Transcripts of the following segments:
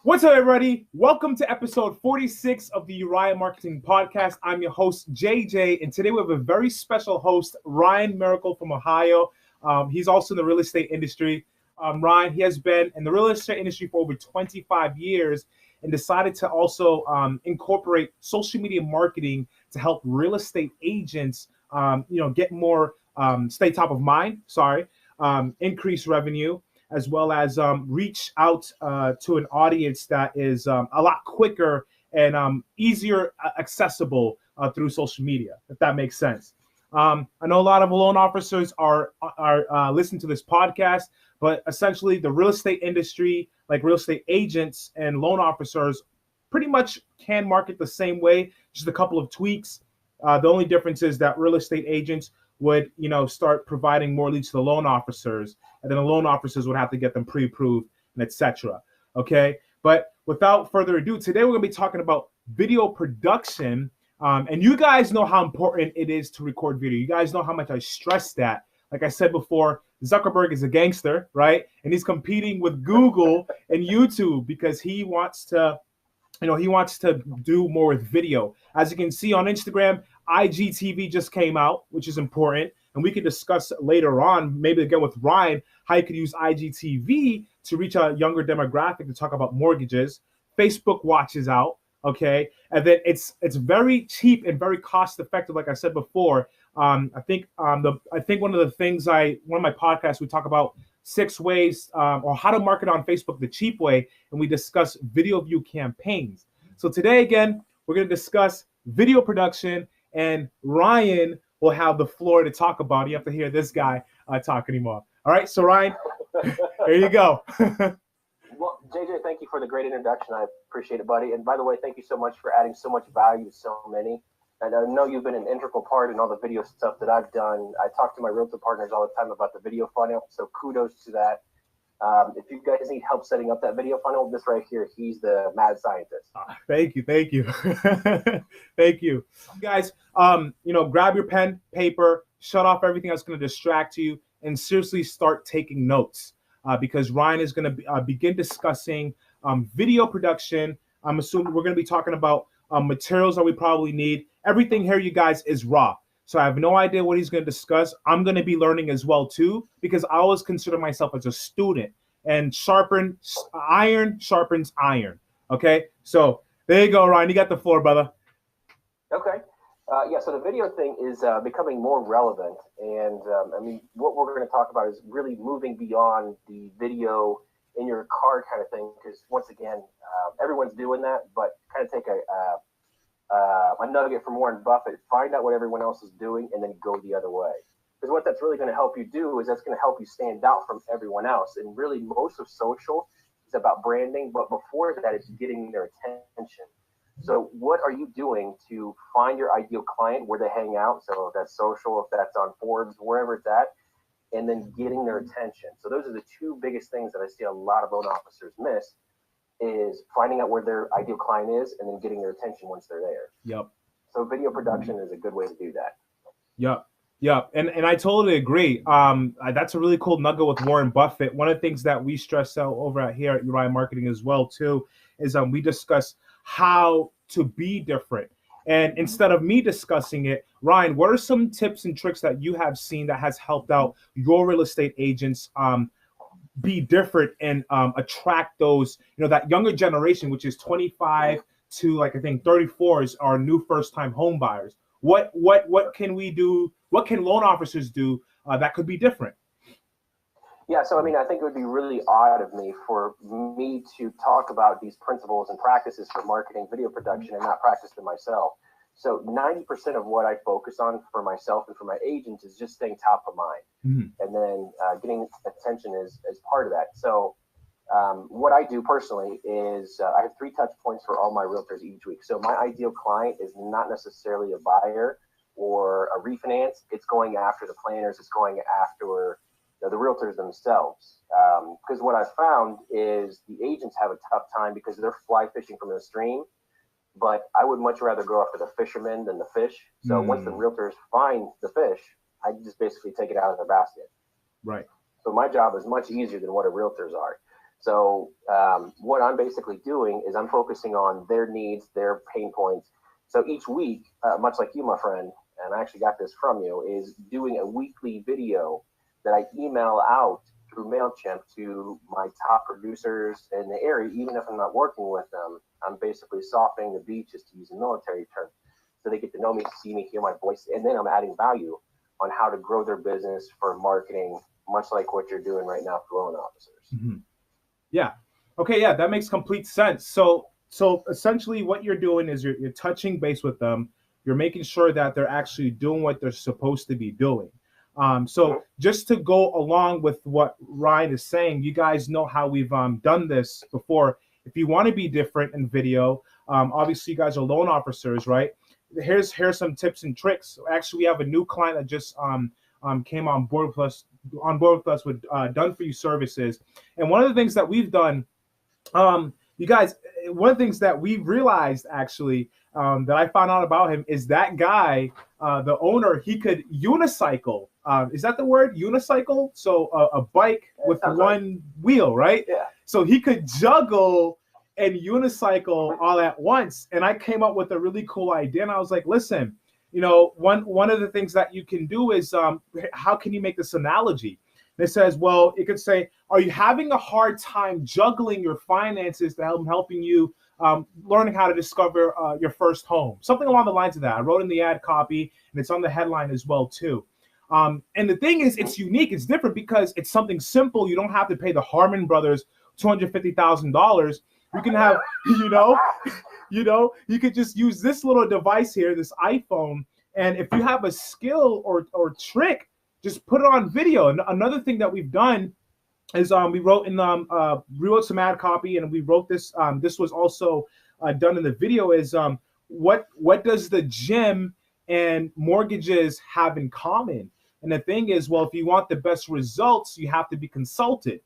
What's up, everybody? Welcome to episode 46 of the Uriah Marketing Podcast. I'm your host, JJ, and today we have a very special host, Ryan Miracle from Ohio. He's also in the real estate industry. Ryan, he has been in the real estate industry for over 25 years and decided to also incorporate social media marketing to help real estate agents, get more, stay top of mind, increase revenue, as well as reach out to an audience that is a lot quicker and easier accessible through social media, if that makes sense. I know a lot of loan officers are listening to this podcast, but essentially the real estate industry, like real estate agents and loan officers, pretty much can market the same way, just a couple of tweaks. The only difference is that real estate agents would, start providing more leads to the loan officers, and then the loan officers would have to get them pre-approved and etc. Okay, but without further ado, today we're going to be talking about video production. And you guys know how important it is to record video. You guys know how much I stress that. Like I said before, Zuckerberg is a gangster, right? And he's competing with Google and YouTube because he wants to do more with video. As you can see on Instagram, IGTV just came out, which is important. And we can discuss later on, maybe again with Ryan, how you could use IGTV to reach a younger demographic to talk about mortgages. Facebook Watch is out, okay? And then it's very cheap and very cost effective, like I said before. I think one of my podcasts, we talk about 6 ways or how to market on Facebook the cheap way, and we discuss video view campaigns. So today, again, we're going to discuss video production, and Ryan will have the floor to talk about it. You have to hear this guy talk anymore. All right, so Ryan, here you go. Well, JJ, thank you for the great introduction. I appreciate it, buddy. And by the way, thank you so much for adding so much value to so many. And I know you've been an integral part in all the video stuff that I've done. I talk to my realtor partners all the time about the video funnel, so kudos to that. If you guys need help setting up that video funnel, this right here, he's the mad scientist. Thank you. Thank you. Guys, grab your pen, paper, shut off everything that's going to distract you, and seriously start taking notes because Ryan is going to begin discussing video production. I'm assuming we're going to be talking about materials that we probably need. Everything here, you guys, is raw. So I have no idea what he's going to discuss. I'm going to be learning as well, too, because I always consider myself as a student. And iron sharpens iron. Okay? So there you go, Ryan. You got the floor, brother. Okay. So the video thing is becoming more relevant. And, what we're going to talk about is really moving beyond the video in your car kind of thing, because, once again, everyone's doing that, but kind of take a nugget from Warren Buffett, find out what everyone else is doing, and then go the other way. Because what that's really going to help you do is that's going to help you stand out from everyone else. And really, most of social is about branding, but before that, it's getting their attention. So what are you doing to find your ideal client where they hang out? So if that's social, if that's on Forbes, wherever it's at, and then getting their attention. So those are the 2 biggest things that I see a lot of loan officers miss, is finding out where their ideal client is and then getting their attention once they're there. Yep. So video production is a good way to do that. Yep. And I totally agree. That's a really cool nugget with Warren Buffett. One of the things that we stress out over here at Uriah Marketing as well, too, is we discuss how to be different. And instead of me discussing it, Ryan, what are some tips and tricks that you have seen that has helped out your real estate agents be different and attract those, that younger generation, which is 25 to I think 34 is our new first-time home buyers. What can we do? What can loan officers do that could be different? Yeah, so I think it would be really odd of me for me to talk about these principles and practices for marketing video production and not practice them myself. So 90% of what I focus on for myself and for my agents is just staying top of mind. Mm-hmm. And then getting attention is part of that. So what I do personally is I have 3 touch points for all my realtors each week. So my ideal client is not necessarily a buyer or a refinance. It's going after the planners. It's going after the realtors themselves. Because what I've found is the agents have a tough time because they're fly fishing from the stream. But I would much rather go after the fishermen than the fish. So once the realtors find the fish, I just basically take it out of their basket. Right. So my job is much easier than what a realtor's are. So what I'm basically doing is I'm focusing on their needs, their pain points. So each week, much like you, my friend, and I actually got this from you, is doing a weekly video that I email out through MailChimp to my top producers in the area. Even if I'm not working with them, I'm basically softening the beaches, to use a military term. So they get to know me, see me, hear my voice, and then I'm adding value on how to grow their business for marketing, much like what you're doing right now for loan officers. Mm-hmm. Yeah. Okay. Yeah, that makes complete sense. So essentially what you're doing is you're touching base with them. You're making sure that they're actually doing what they're supposed to be doing. So just to go along with what Ryan is saying, you guys know how we've done this before. If you want to be different in video, obviously you guys are loan officers, right? Here's some tips and tricks. Actually, we have a new client that just came on board with us with Done For You services. And one of the things that we've done, you guys, one of the things that we realized actually that I found out about him is that guy, the owner, he could unicycle. Is that the word? Unicycle? So a bike with one wheel, right? Yeah. So he could juggle and unicycle all at once. And I came up with a really cool idea. And I was like, listen, you know, one of the things that you can do is how can you make this analogy? And it says, well, it could say, are you having a hard time juggling your finances to helping you learning how to discover your first home? Something along the lines of that. I wrote in the ad copy, and it's on the headline as well, too. And the thing is, it's unique. It's different because it's something simple. You don't have to pay the Harmon brothers $250,000. You can have, you could just use this little device here, this iPhone. And if you have a skill or trick, just put it on video. And another thing that we've done is we wrote some ad copy, and we wrote this. This was also done in the video. Is what does the gym and mortgages have in common? And the thing is, well, if you want the best results, you have to be consulted.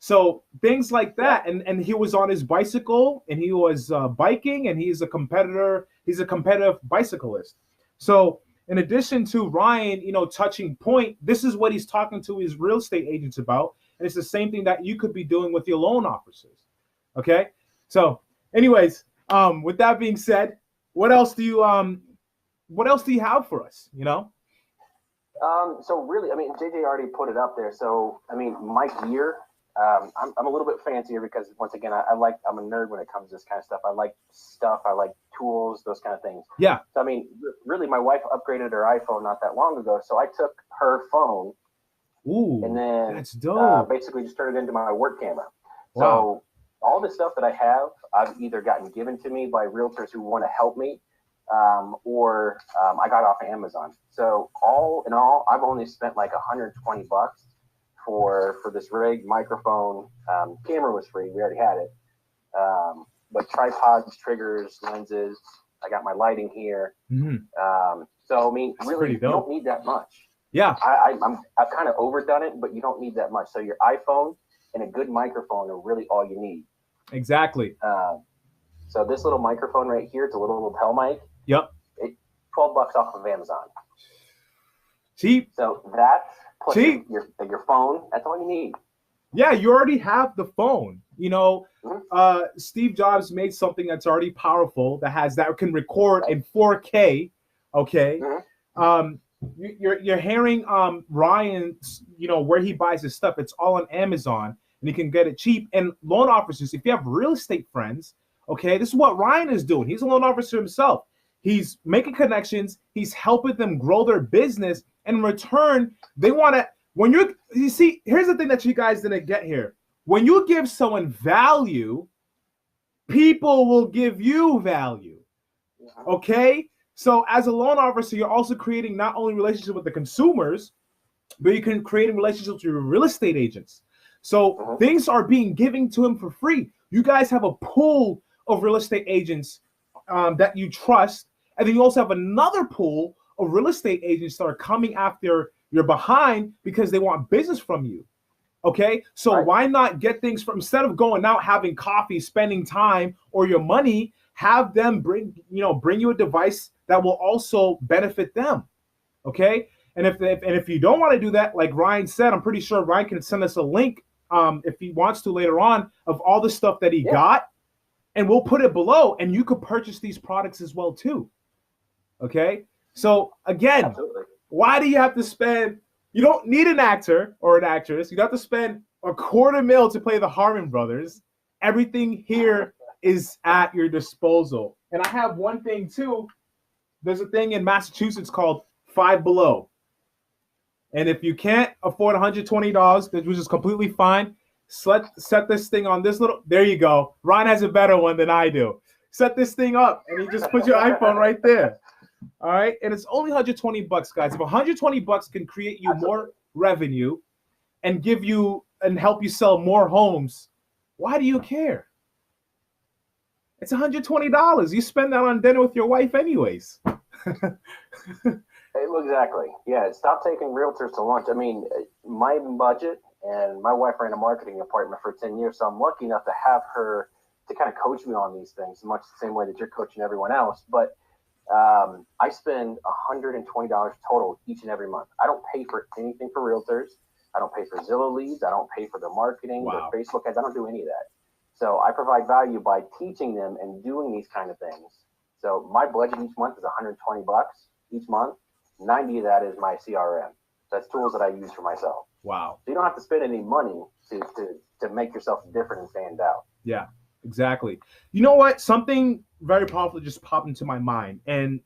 So things like that. And he was on his bicycle, and he was biking, and he's a competitor. He's a competitive bicyclist. So in addition to Ryan, touching point, this is what he's talking to his real estate agents about. And it's the same thing that you could be doing with your loan officers. Okay. So anyways, with that being said, what else do you have for us? So really, I mean, JJ already put it up there. So, I mean, my gear, I'm a little bit fancier because once again, I'm a nerd when it comes to this kind of stuff. I like stuff. I like tools, those kind of things. Yeah. So, I mean, really, my wife upgraded her iPhone not that long ago. So I took her phone. Ooh, and then that's dope. Basically just turned it into my work camera. Wow. So all the stuff that I have, I've either gotten given to me by realtors who want to help me, or I got off of Amazon. So all in all, I've only spent like $120 for this rig, microphone. Camera was free. We already had it. But tripods, triggers, lenses. I got my lighting here. Mm-hmm. So I mean, really, you don't need that much. Yeah, I've kind of overdone it, but you don't need that much. So your iPhone and a good microphone are really all you need. Exactly. So this little microphone right here, it's a little lapel mic. Yep. $12 off of Amazon. Cheap. So that plus cheap. Your phone, that's all you need. Yeah, you already have the phone. Steve Jobs made something that's already powerful that can record in 4K. Okay. Mm-hmm. You're hearing Ryan's, where he buys his stuff. It's all on Amazon, and you can get it cheap. And loan officers, if you have real estate friends, okay, this is what Ryan is doing. He's a loan officer himself. He's making connections. He's helping them grow their business. And in return, they want to. You see, here's the thing that you guys didn't get here. When you give someone value, people will give you value. Okay. So as a loan officer, you're also creating not only relationships with the consumers, but you can create relationships with your real estate agents. So things are being given to him for free. You guys have a pool of real estate agents that you trust. And then you also have another pool of real estate agents that are coming after your behind because they want business from you. Okay. So why not get things from, instead of going out, having coffee, spending time or your money, have them bring you a device that will also benefit them. Okay. And if you don't want to do that, like Ryan said, I'm pretty sure Ryan can send us a link if he wants to later on, of all the stuff that he got, and we'll put it below, and you could purchase these products as well too. Okay, so again, why do you have to spend? You don't need an actor or an actress. You don't have to spend $250,000 to play the Harmon brothers. Everything here is at your disposal. And I have one thing too. There's a thing in Massachusetts called Five Below. And if you can't afford $120, which is completely fine, set this thing on this little, there you go. Ryan has a better one than I do. Set this thing up and you just put your iPhone right there. All right. And it's only $120, guys. If $120 can create you more revenue and give you and help you sell more homes, why do you care? It's $120. You spend that on dinner with your wife anyways. Exactly. Yeah. Stop taking realtors to lunch. I mean, my budget, and my wife ran a marketing department for 10 years, so I'm lucky enough to have her to kind of coach me on these things, much the same way that you're coaching everyone else. But I spend $120 total each and every month. I don't pay for anything for realtors. I don't pay for Zillow leads. I don't pay for their marketing, their Facebook ads. I don't do any of that. So I provide value by teaching them and doing these kind of things. So my budget each month is $120 each month. 90 of that is my CRM. That's tools that I use for myself. Wow. So you don't have to spend any money to make yourself different and stand out. Yeah, exactly. You know what? Something very powerful just popped into my mind. And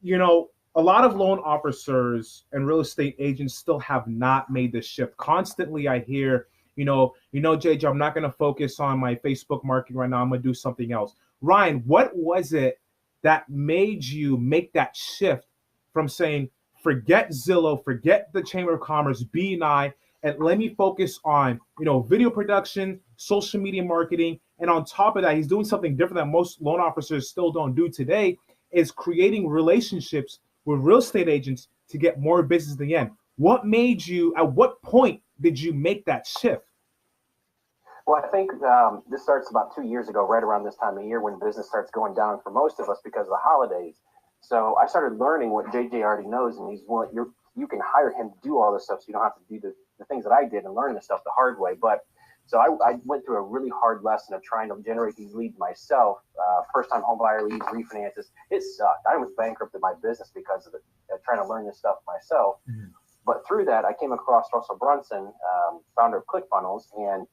you know, a lot of loan officers and real estate agents still have not made this shift. Constantly I hear, you know, JJ, I'm not going to focus on my Facebook marketing right now. I'm going to do something else. Ryan, what was it that made you make that shift from saying, forget Zillow, forget the Chamber of Commerce, B&I, and let me focus on, you know, video production, social media marketing, and on top of that, he's doing something different that most loan officers still don't do today, is creating relationships with real estate agents to get more business at the end. What made you, at what point did you make that shift? Well, I think this starts about 2 years ago, right around this time of year when business starts going down for most of us because of the holidays. So I started learning what JJ already knows, and you can hire him to do all this stuff, so you don't have to do the things that I did and learn this stuff the hard way. But so I went through a really hard lesson of trying to generate these leads myself, first-time home buyer leads, refinances. It sucked. I was bankrupt in my business because of it, trying to learn this stuff myself. Mm-hmm. But through that, I came across Russell Brunson, founder of ClickFunnels, and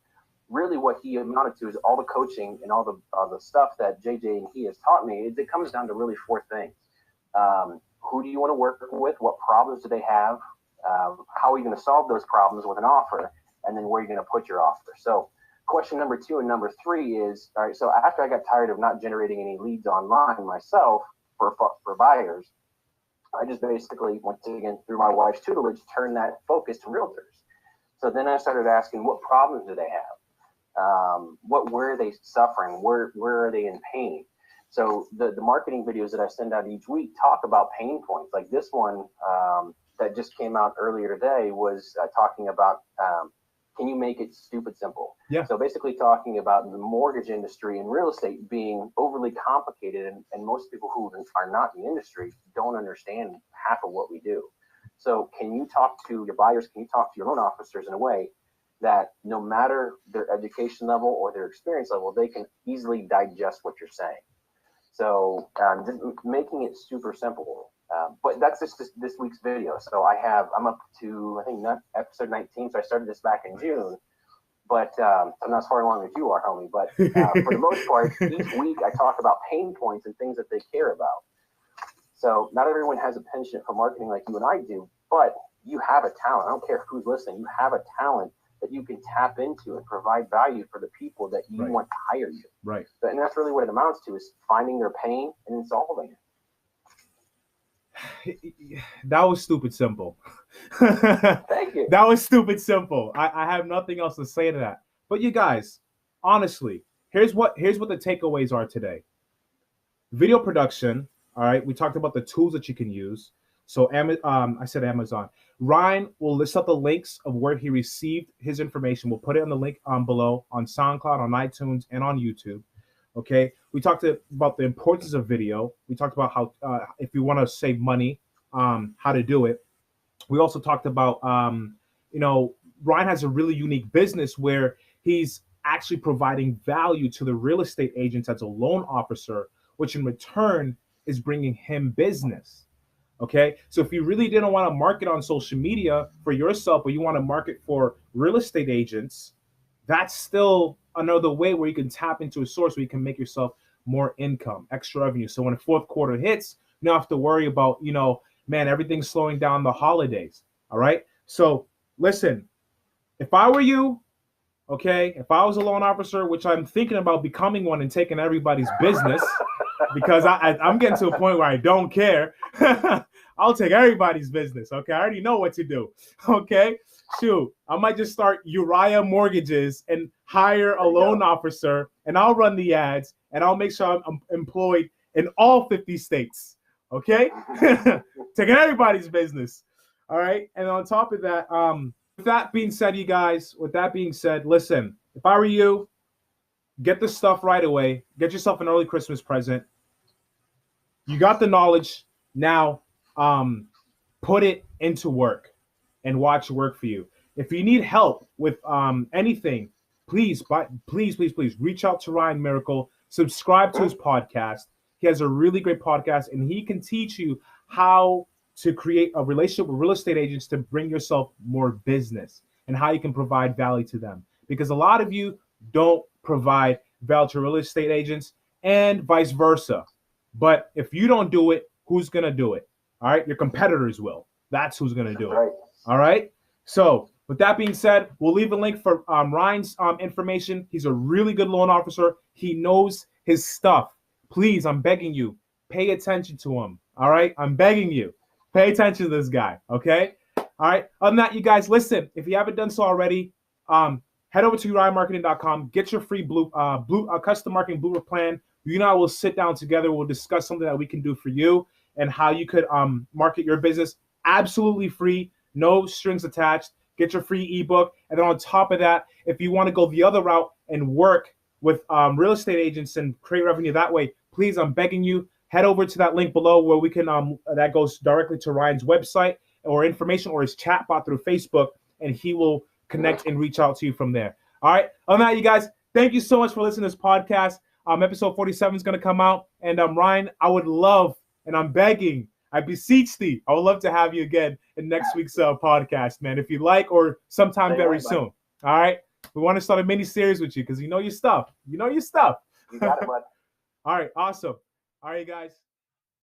really what he amounted to is all the coaching and all the stuff that JJ and he has taught me. It comes down to really 4 things. Who do you want to work with? What problems do they have? How are you going to solve those problems with an offer? And then where are you going to put your offer? So question number 2 and number 3 is, all right, so after I got tired of not generating any leads online myself for buyers, I just basically, once again, through my wife's tutelage, turned that focus to realtors. So then I started asking, what problems do they have? Where are they suffering? Where are they in pain? So the marketing videos that I send out each week talk about pain points. Like this one that just came out earlier today was talking about, can you make it stupid simple? Yeah. So basically talking about the mortgage industry and real estate being overly complicated, and most people who are not in the industry don't understand half of what we do. So can you talk to your buyers? Can you talk to your loan officers in a way that no matter their education level or their experience level, they can easily digest what you're saying? So just making it super simple. But that's just this week's video. So I'm up to, I think, episode 19. So I started this back in June. But I'm not as far along as you are, homie. But for the most part, each week I talk about pain points and things that they care about. So not everyone has a penchant for marketing like you and I do, but you have a talent. I don't care who's listening. You have a talent that you can tap into and provide value for the people that you want to hire you. Right. And that's really what it amounts to, is finding their pain and then solving it. That was stupid simple. Thank you. That was stupid simple. I have nothing else to say to that. But you guys, honestly, here's what the takeaways are today. Video production. All right. We talked about the tools that you can use. So I said Amazon. Ryan will list up the links of where he received his information. We'll put it on the link below on SoundCloud, on iTunes, and on YouTube. Okay. We talked about the importance of video. We talked about how if you want to save money, how to do it. We also talked about Ryan has a really unique business where he's actually providing value to the real estate agents as a loan officer, which in return is bringing him business. Okay, so if you really didn't want to market on social media for yourself, but you want to market for real estate agents, that's still another way where you can tap into a source where you can make yourself more income, extra revenue. So when the fourth quarter hits, you don't have to worry about, man, everything's slowing down the holidays. All right. So listen, if I were you, okay, if I was a loan officer, which I'm thinking about becoming one and taking everybody's business, because I'm getting to a point where I don't care. I'll take everybody's business. Okay, I already know what to do. Okay, shoot, I might just start Uriah Mortgages and hire a loan officer, and I'll run the ads, and I'll make sure I'm employed in all 50 states. Okay, taking everybody's business. All right, and on top of that, with that being said, you guys, listen, if I were you, get this stuff right away. Get yourself an early Christmas present. You got the knowledge. Now, put it into work and watch it work for you. If you need help with anything, please reach out to Ryan Miracle. Subscribe to his podcast. He has a really great podcast, and he can teach you how to create a relationship with real estate agents to bring yourself more business and how you can provide value to them. Because a lot of you don't provide value to real estate agents and vice versa. But if you don't do it, who's going to do it? All right. Your competitors will. That's who's going to do it. Right. All right. So with that being said, we'll leave a link for Ryan's information. He's a really good loan officer. He knows his stuff. Please, I'm begging you, pay attention to him. All right. I'm begging you, pay attention to this guy. Okay. All right. Other than that, you guys, listen, if you haven't done so already, head over to UriahMarketing.com. Get your free custom marketing blueprint plan. You and I will sit down together. We'll discuss something that we can do for you and how you could market your business absolutely free, no strings attached. Get your free ebook. And then on top of that, if you want to go the other route and work with real estate agents and create revenue that way, please, I'm begging you, head over to that link below where we can, that goes directly to Ryan's website or information or his chat bot through Facebook, and he will connect and reach out to you from there. All right. On that, you guys, thank you so much for listening to this podcast. Episode 47 is going to come out. And Ryan, I would love, and I'm begging, I beseech thee, I would love to have you again in next week's podcast, man, if you like, or sometime very soon. All right. We want to start a mini series with you because you know your stuff. You know your stuff. You got it, bud. All right. Awesome. All right, guys.